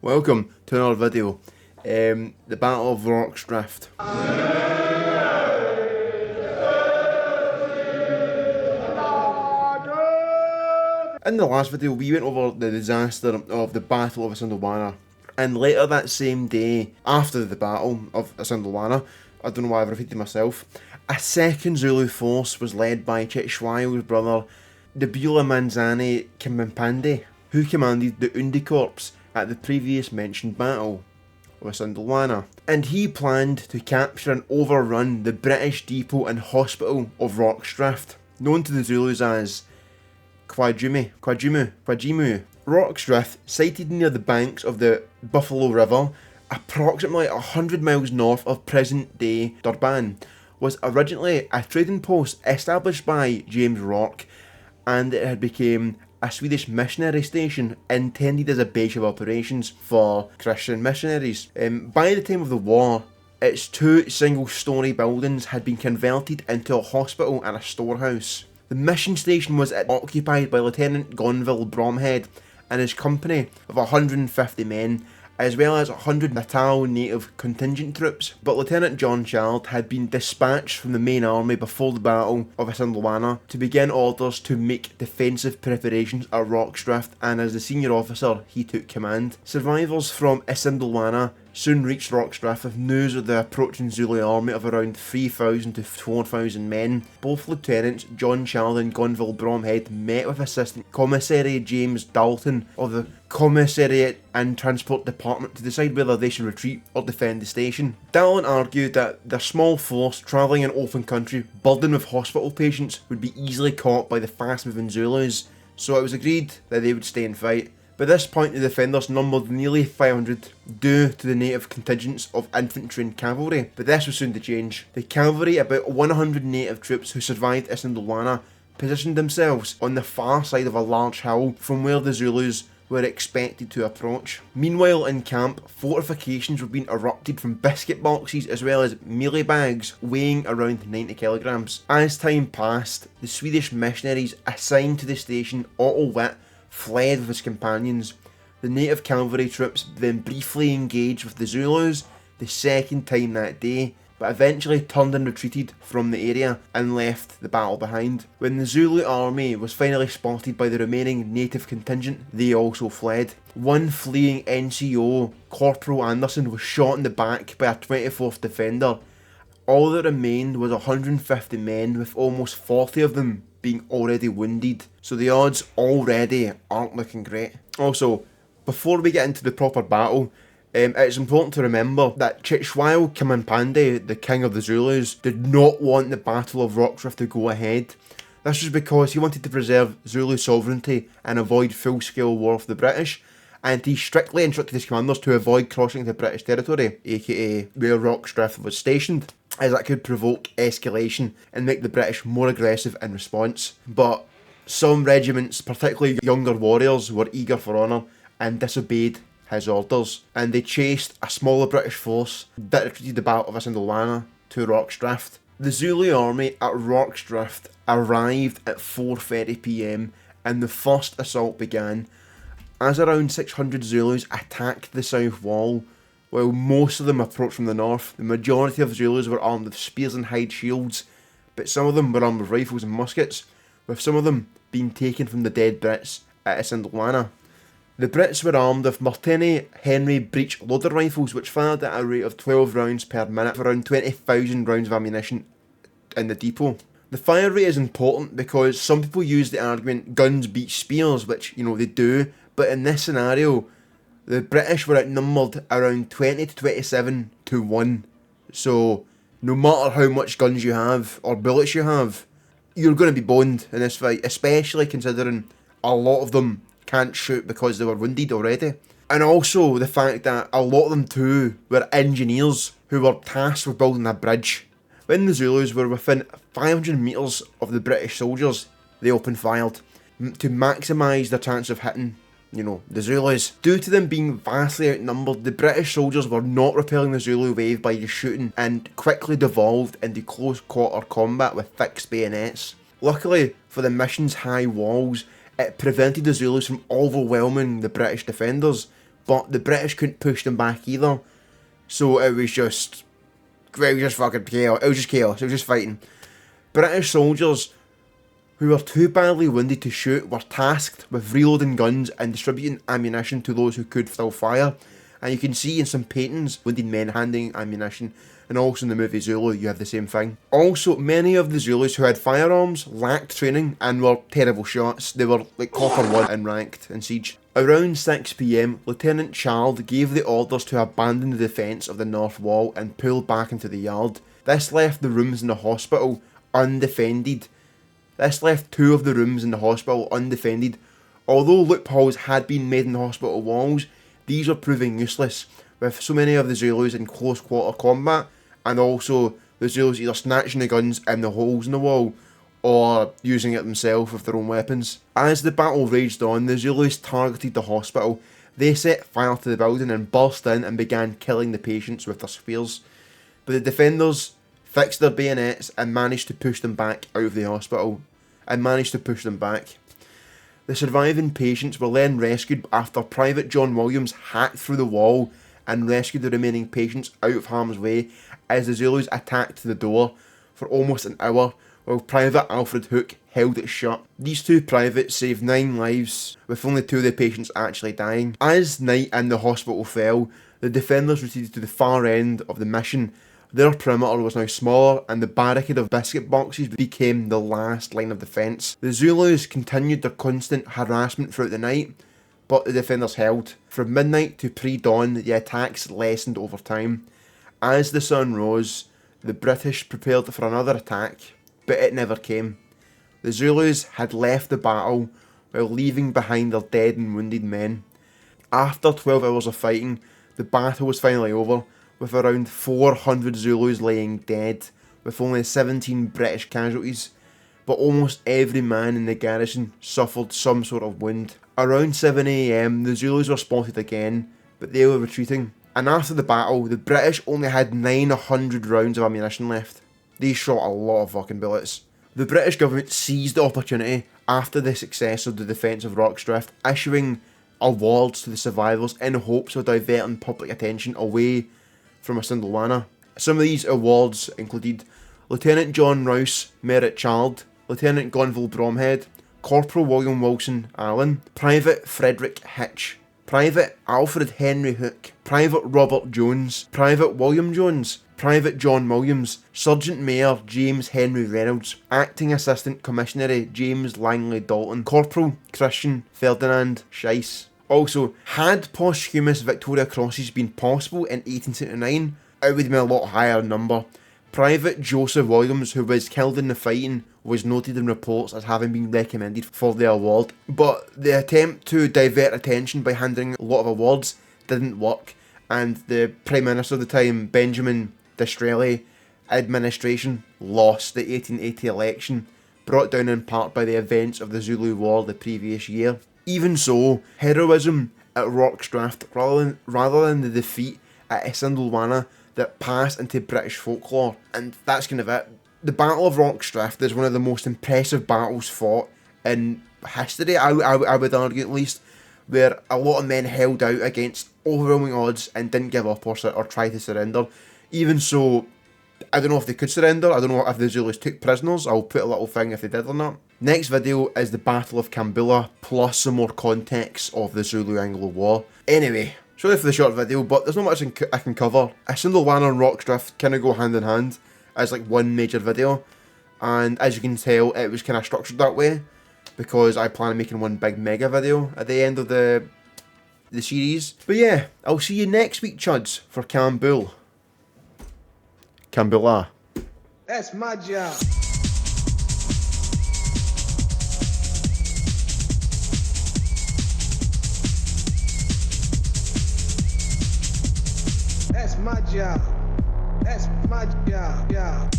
Welcome to another video, the Battle of Rorke's Drift. In the last video we went over the disaster of the Battle of Isandlwana, and later that same day, after the Battle of Isandlwana, I don't know why I've repeated myself, a second Zulu force was led by Cetshwayo's brother, Debula Manzani Kimpande, who commanded the Undi Corps at the previous mentioned battle of Isandlwana, and he planned to capture and overrun the British depot and hospital of Rorke's Drift, known to the Zulus as Kwajimu. Rorke's Drift, sited near the banks of the Buffalo River, approximately 100 miles north of present-day Durban, was originally a trading post established by James Rorke, and it had become a Swedish missionary station intended as a base of operations for Christian missionaries. By the time of the war, its two single-storey buildings had been converted into a hospital and a storehouse. The mission station was occupied by Lieutenant Gonville Bromhead and his company of 150 men, as well as 100 Natal native contingent troops, but Lieutenant John Chald had been dispatched from the main army before the Battle of Isandlwana to begin orders to make defensive preparations at Rorke's Drift, and as the senior officer he took command. Survivors from Isandlwana soon reached Rorke's Drift with news of the approaching Zulu army of around 3,000 to 4,000 men. Both Lieutenants John Chald and Gonville Bromhead met with Assistant Commissary James Dalton of the Commissariat and Transport Department to decide whether they should retreat or defend the station. Dalton argued that their small force travelling in open country burdened with hospital patients would be easily caught by the fast-moving Zulus, so it was agreed that they would stay and fight. By this point the defenders numbered nearly 500 due to the native contingents of infantry and cavalry, but this was soon to change. The cavalry, about 100 native troops who survived Isandlwana, positioned themselves on the far side of a large hill from where the Zulus were expected to approach. Meanwhile in camp, fortifications were being erupted from biscuit boxes as well as mealie bags weighing around 90 kilograms. As time passed, the Swedish missionaries assigned to the station, Otto Witt, fled with his companions. The native cavalry troops then briefly engaged with the Zulus the second time that day, but eventually turned and retreated from the area and left the battle behind. When the Zulu army was finally spotted by the remaining native contingent, they also fled. One fleeing NCO, Corporal Anderson, was shot in the back by a 24th defender. All that remained was 150 men, with almost 40 of them being already wounded, so the odds already aren't looking great. Also, before we get into the proper battle, it's important to remember that Cetshwayo Kimpande, the king of the Zulus, did not want the Battle of Rorke's Drift to go ahead. This was because he wanted to preserve Zulu sovereignty and avoid full-scale war with the British, and he strictly instructed his commanders to avoid crossing into British territory, aka where Rorke's Drift was stationed, as that could provoke escalation and make the British more aggressive in response. But some regiments, particularly younger warriors, were eager for honour and disobeyed his orders, and they chased a smaller British force that retreated the Battle of Isandlwana to Rorke's Drift. The Zulu army at Rorke's Drift arrived at 4:30 PM and the first assault began, as around 600 Zulus attacked the south wall. While most of them approached from the north, the majority of Zulus were armed with spears and hide shields, but some of them were armed with rifles and muskets, with some of them being taken from the dead Brits at Isandlwana. The Brits were armed with Martini Henry breech loader rifles, which fired at a rate of 12 rounds per minute for around 20,000 rounds of ammunition in the depot. The fire rate is important because some people use the argument guns beat spears, which, they do, but in this scenario, the British were outnumbered around 20 to 27 to 1. So, no matter how much guns you have, or bullets you have, you're going to be boned in this fight, especially considering a lot of them can't shoot because they were wounded already. And also the fact that a lot of them too were engineers who were tasked with building a bridge. When the Zulus were within 500 metres of the British soldiers, they opened fire to maximise their chance of hitting the Zulus. Due to them being vastly outnumbered, the British soldiers were not repelling the Zulu wave by just shooting, and quickly devolved into close quarter combat with fixed bayonets. Luckily for the mission's high walls, it prevented the Zulus from overwhelming the British defenders, but the British couldn't push them back either. So it was just fucking chaos. It was just chaos. It was just fighting. British soldiers who were too badly wounded to shoot were tasked with reloading guns and distributing ammunition to those who could still fire. And you can see in some paintings wounded men handing ammunition, and also in the movie Zulu you have the same thing. Also, many of the Zulus who had firearms lacked training and were terrible shots. They were like copper 1 and ranked in siege. Around 6 PM, Lieutenant Chard gave the orders to abandon the defence of the north wall and pull back into the yard. This left the rooms in the hospital undefended. This left 2 of the rooms in the hospital undefended. Although loopholes had been made in the hospital walls, these were proving useless, with so many of the Zulus in close quarter combat, and also the Zulus either snatching the guns in the holes in the wall, or using it themselves with their own weapons. As the battle raged on, the Zulus targeted the hospital. They set fire to the building and burst in and began killing the patients with their spears. But the defenders fixed their bayonets and managed to push them back out of the hospital. The surviving patients were then rescued after Private John Williams hacked through the wall and rescued the remaining patients out of harm's way as the Zulus attacked the door for almost an hour while Private Alfred Hook held it shut. These 2 privates saved 9 lives, with only 2 of the patients actually dying. As night in the hospital fell, the defenders retreated to the far end of the mission. Their perimeter was now smaller, and the barricade of biscuit boxes became the last line of defence. The Zulus continued their constant harassment throughout the night, but the defenders held. From midnight to pre-dawn, the attacks lessened over time. As the sun rose, the British prepared for another attack, but it never came. The Zulus had left the battle while leaving behind their dead and wounded men. After 12 hours of fighting, the battle was finally over, with around 400 Zulus laying dead, with only 17 British casualties, but almost every man in the garrison suffered some sort of wound. Around 7 AM, the Zulus were spotted again, but they were retreating, and after the battle, the British only had 900 rounds of ammunition left. They shot a lot of fucking bullets. The British government seized the opportunity after the success of the defence of Rorke Drift, issuing awards to the survivors in hopes of diverting public attention away from isandlwana. Some of these awards included Lieutenant John Rouse, Merit Chard, Lieutenant Gonville Bromhead, Corporal William Wilson Allen, Private Frederick Hitch, Private Alfred Henry Hook, Private Robert Jones, Private William Jones, Private John Williams, Sergeant Mayor James Henry Reynolds, Acting Assistant Commissionary James Langley Dalton, Corporal Christian Ferdinand Scheiss. Also, had posthumous Victoria Crosses been possible in 1879, it would have been a lot higher number. Private Joseph Williams, who was killed in the fighting, was noted in reports as having been recommended for the award, but the attempt to divert attention by handing a lot of awards didn't work, and the Prime Minister of the time, Benjamin Disraeli administration, lost the 1880 election, brought down in part by the events of the Zulu War the previous year. Even so, heroism at Rorke Drift, rather than the defeat at isandlwana that passed into British folklore, and that's kind of it. The Battle of Rorke Drift is one of the most impressive battles fought in history, I would argue at least, where a lot of men held out against overwhelming odds and didn't give up or try to surrender. Even so, I don't know if they could surrender, I don't know if the Zulus took prisoners, I'll put a little thing if they did or not. Next video is the Battle of Kambula, plus some more context of the Zulu-Anglo War. Anyway, sorry for the short video, but there's not much I can cover. isandlwana and Rorke Drift kind of go hand in hand as like one major video, and as you can tell, it was kind of structured that way because I plan on making one big mega video at the end of the series. But yeah, I'll see you next week, chuds, for Kambula. That's my job. That's my job. That's my job.